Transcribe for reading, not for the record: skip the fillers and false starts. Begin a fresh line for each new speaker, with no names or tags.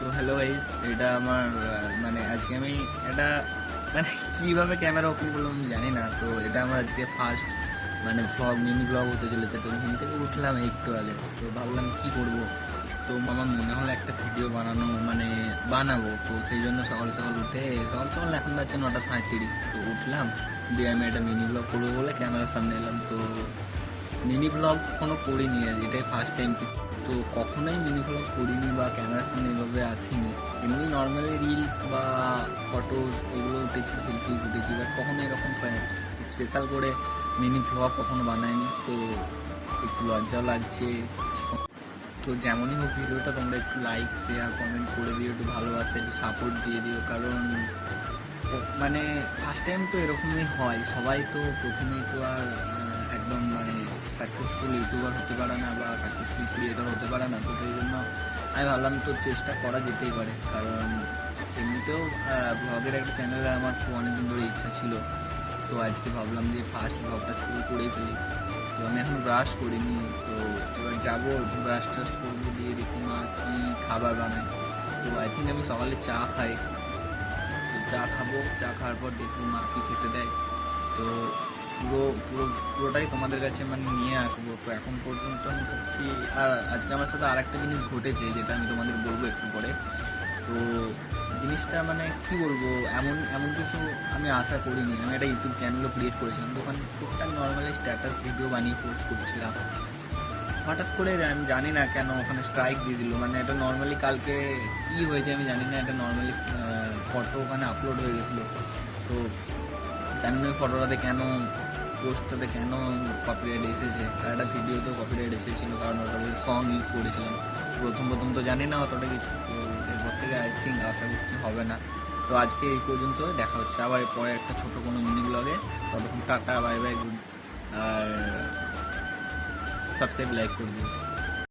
So hello guys, এটা আমার মানে আজকে আমি এটা মানে কীভাবে ক্যামেরা ওপেন করলাম আমি জানি না। তো এটা আমার আজকে ফার্স্ট মানে ভ্লগ, মিনি ব্লগ হতে চলেছে। তো ঘুম থেকে উঠলাম একটু আগে, তো ভাবলাম কি করব। তো আমার মনে হলো একটা ভিডিও বানাবো। তো সেই জন্য সকাল সকাল উঠে এখন বাজছে 9:37। তো উঠলাম, দিয়ে আমি একটা মিনি ব্লগ করবো বলে ক্যামেরার সামনে এলাম। তো মিনি ব্লগ কখনো করিনি, এটাই ফার্স্ট টাইম। তো কখনোই মিনি ব্লগ করিনি বা ক্যামেরার সামনে এভাবে আসিনি। এমনি নর্মালি রিলস বা ফটোস এগুলো উঠেছি, সেলফিজ উঠেছি, বাট কখনো এরকম স্পেশাল করে মিনি ব্লগ কখনো বানাইনি। তো একটু লজ্জাও লাগছে। তো যেমনই হোক, ভিডিওটা তোমরা একটু লাইক, শেয়ার, কমেন্ট করে দিও, একটু ভালোবাসে, একটু সাপোর্ট দিয়ে দিও। কারণ মানে ফার্স্ট টাইম তো এরকমই হয়, সবাই তো প্রথমেই তো আর একদম সাকসেসফুল ইউটিউবার হতে পারে না বা সাকসেসফুল ক্রিয়েটর হতে পারে না। তো সেই জন্য আমি ভাবলাম তো চেষ্টা করা যেতেই পারে। কারণ এমনিতেও ব্লগের একটা চ্যানেলে আমার খুব অনেকদিন ধরে ইচ্ছা ছিল। তো আজকে ভাবলাম যে ফার্স্ট ব্লগটা শুরু করেই ফেলি। তো আমি এখন ব্রাশ করিনি, তো এবার যাবো ব্রাশ ট্রাশ করবো, দিয়ে দেখি মা কী খাবার বানায়। তো আই থিঙ্ক আমি সকালে চা খাই, তো চা খাবো। চা খাওয়ার পর দেখবো মা কী খেতে দেয়। তো পুরোটাই তোমাদের কাছে নিয়ে আসবো। তো এখন পর্যন্ত আমি ভাবছি, আর আজকে আমার সাথে আর একটা জিনিস ঘটেছে যেটা আমি তোমাদের বলবো একটু পরে। তো জিনিসটা কি বলবো, এমন এমন কিছু আমি আশা করিনি। আমি একটা ইউটিউব চ্যানেলও ক্রিয়েট করেছিলাম, তো ওখানে টুকটাক নর্মালি স্ট্যাটাস ভিডিও বানিয়ে পোস্ট করছিলাম। হঠাৎ করে আমি জানি না কেন ওখানে স্ট্রাইক দিয়ে দিল। এটা নর্মালি কালকে কি হয়েছে আমি জানি না, এটা নর্মালি ফটো ওখানে আপলোড হয়ে গেছিলো। তো জানি না ওই ফটোটাতে কেন, পোস্টটাতে কেন কপিরাইট এসেছে। আর একটা ভিডিওতেও কপিরাইট এসেছিলো, কারণ ওটাতে সং ইউজ করেছিলাম। প্রথম তো জানি না অতটা কিছু। তো এরপর থেকে আই থিঙ্ক আশা করছি হবে না। তো আজকে এই পর্যন্ত, দেখা হচ্ছে আবার পরে একটা ছোটো কোনো মিনি ব্লগে। ততক্ষণ টাটা, বাই বাই, গুড। আর সাবস্ক্রাইব, লাইক করে দিন।